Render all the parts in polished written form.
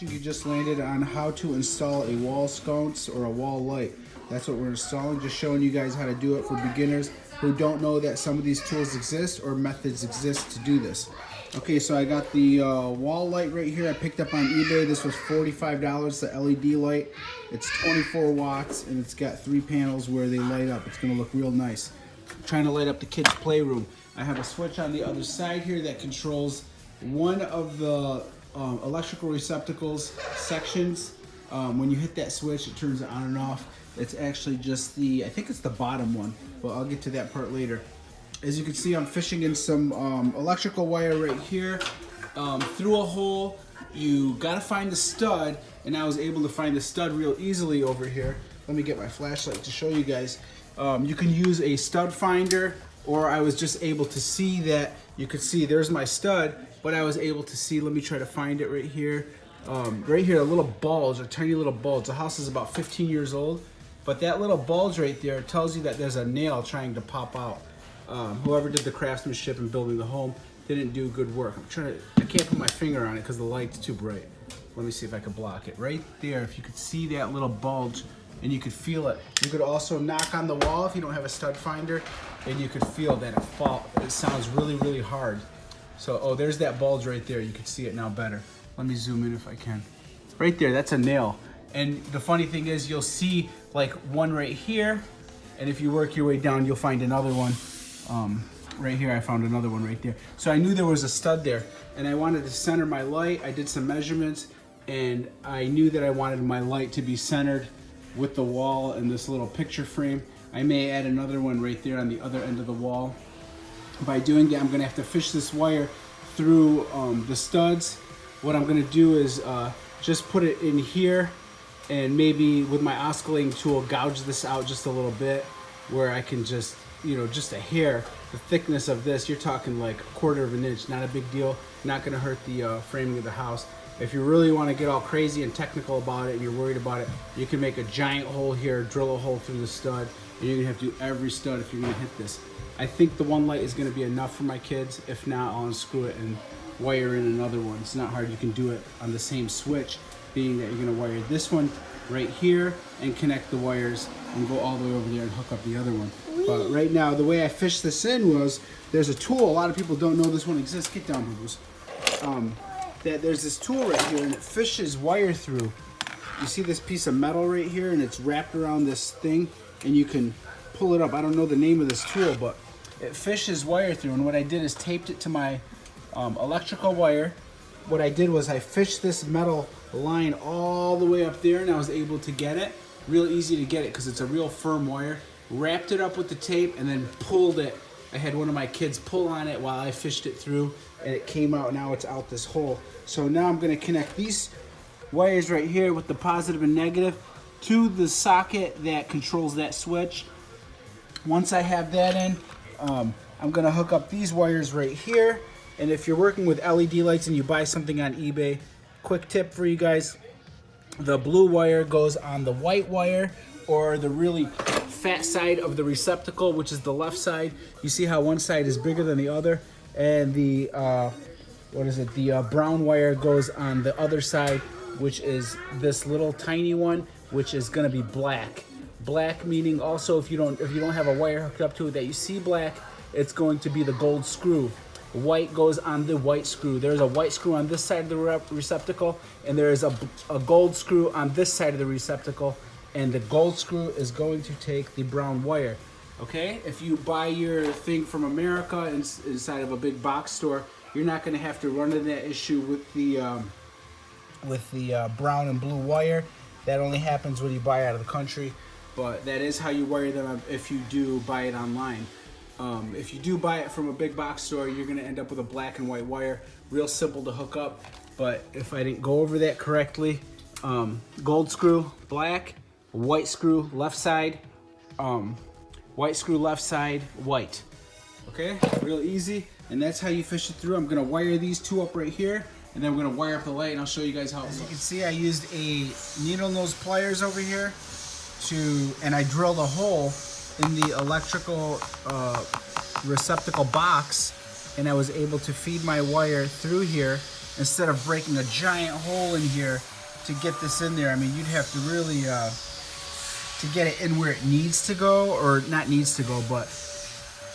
You just landed on how to install a wall sconce or a wall light. That's what we're installing, just showing you guys how to do it for beginners who don't know that some of these tools exist or methods exist to do this. Okay, so I got the wall light right here I picked up on eBay. This was $45, the LED light. It's 24 watts and it's got 3 panels where they light up. It's gonna look real nice. I'm trying to light up the kids' playroom. I have a switch on the other side here that controls one of the electrical receptacles sections. When you hit that switch, it turns it on and off. It's actually just the, I think it's the bottom one, but I'll get to that part later. As you can see, I'm fishing in some electrical wire right here through a hole. You gotta find the stud, and I was able to find the stud real easily over here. Let me get my flashlight to show you guys. You can use a stud finder, or I was just able to see that, you could see there's my stud, but I was able to see, let me try to find it right here. Right here, a little bulge, a tiny little bulge. The house is about 15 years old, but that little bulge right there tells you that there's a nail trying to pop out. Whoever did the craftsmanship in building the home didn't do good work. I can't put my finger on it because the light's too bright. Let me see if I can block it. Right there, if you could see that little bulge and you could feel it. You could also knock on the wall if you don't have a stud finder, and you could feel that it sounds really, really hard. So, oh, there's that bulge right there. You can see it now better. Let me zoom in if I can. Right there, that's a nail. And the funny thing is, you'll see like one right here, and if you work your way down, you'll find another one. Right here, I found another one right there. So I knew there was a stud there, and I wanted to center my light. I did some measurements, and I knew that I wanted my light to be centered with the wall and this little picture frame. I may add another one right there on the other end of the wall. By doing that, I'm gonna have to fish this wire through the studs. What I'm gonna do is just put it in here, and maybe with my oscillating tool, gouge this out just a little bit, where I can just, you know, just a hair. The thickness of this, you're talking like 1/4 of an inch, not a big deal, not gonna hurt the framing of the house. If you really wanna get all crazy and technical about it and you're worried about it, you can make a giant hole here, drill a hole through the stud, and you're gonna have to do every stud if you're gonna hit this. I think the one light is gonna be enough for my kids. If not, I'll unscrew it and wire in another one. It's not hard, you can do it on the same switch, being that you're gonna wire this one right here and connect the wires and go all the way over there and hook up the other one. But right now, the way I fished this in was, there's a tool, a lot of people don't know this one exists, get down, boo-boos. That there's this tool right here, and it fishes wire through. You see this piece of metal right here, and it's wrapped around this thing, and you can pull it up. I don't know the name of this tool, but it fishes wire through, and what I did is taped it to my electrical wire. What I did was I fished this metal line all the way up there, and I was able to get it. Real easy to get it because it's a real firm wire. Wrapped it up with the tape and then pulled it. I had one of my kids pull on it while I fished it through, and it came out. Now it's out this hole. So now I'm gonna connect these wires right here with the positive and negative to the socket that controls that switch. Once I have that in, I'm gonna hook up these wires right here. And if you're working with LED lights and you buy something on eBay, quick tip for you guys, the blue wire goes on the white wire, or the really fat side of the receptacle, which is the left side. You see how one side is bigger than the other, and the the brown wire goes on the other side, which is this little tiny one, which is going to be black. Black meaning also, if you don't have a wire hooked up to it that you see black, it's going to be the gold screw. White goes on the white screw. There's a white screw on this side of the receptacle, and there is a gold screw on this side of the receptacle, and the gold screw is going to take the brown wire. Okay, if you buy your thing from America inside of a big box store, you're not going to have to run into that issue with the brown and blue wire. That only happens when you buy out of the country, but that is how you wire them if you do buy it online. If you do buy it from a big box store, you're going to end up with a black and white wire. Real simple to hook up, but if I didn't go over that correctly, gold screw, black, white screw, left side, white screw, left side, white. Okay, real easy, and that's how you fish it through. I'm going to wire these two up right here, and then we're going to wire up the light, and I'll show you guys how. As you can see, I used a needle nose pliers over here and I drilled a hole in the electrical receptacle box, and I was able to feed my wire through here instead of breaking a giant hole in here to get this in there. I mean, you'd have to really to get it in where it needs to go, or not needs to go, but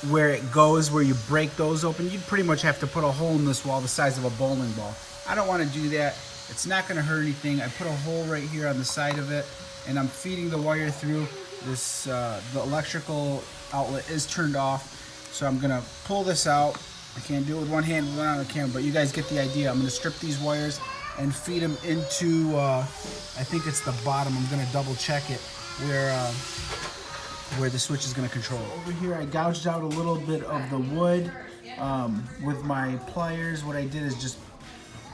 where it goes, where you break those open. You'd pretty much have to put a hole in this wall the size of a bowling ball. I don't want to do that. It's not going to hurt anything. I put a hole right here on the side of it, and I'm feeding the wire through this. The electrical outlet is turned off, so I'm going to pull this out. I can't do it with one hand, with one on the camera, but you guys get the idea. I'm going to strip these wires and feed them into, I think it's the bottom. I'm going to double check it, where the switch is going to control it. Over here, I gouged out a little bit of the wood with my pliers. What I did is just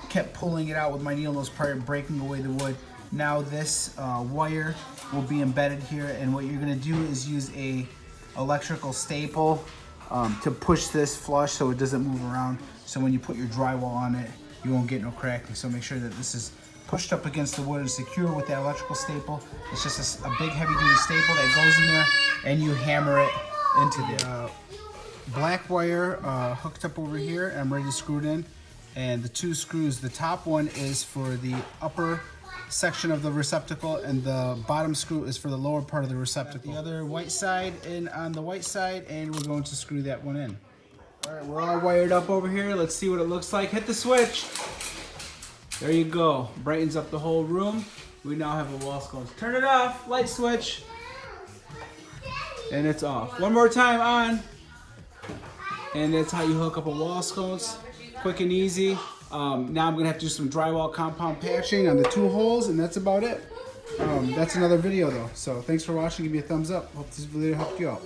kept pulling it out with my needle nose plier, breaking away the wood. Now this wire will be embedded here, and what you're going to do is use a electrical staple to push this flush so it doesn't move around. So when you put your drywall on it, you won't get no cracking. So make sure that this is pushed up against the wood and secure with that electrical staple. It's just a big heavy duty staple that goes in there, and you hammer it into the black wire hooked up over here. And I'm ready to screw it in. And the two screws, the top one is for the upper section of the receptacle, and the bottom screw is for the lower part of the receptacle. The other white side in on the white side, and we're going to screw that one in. All right, we're all wired up over here. Let's see what it looks like. Hit the switch. There you go. Brightens up the whole room. We now have a wall sconce. Turn it off. Light switch. And it's off. One more time on. And that's how you hook up a wall sconce. Quick and easy. Now I'm gonna have to do some drywall compound patching on the two holes, and that's about it. That's another video though. So thanks for watching. Give me a thumbs up. Hope this video helped you out.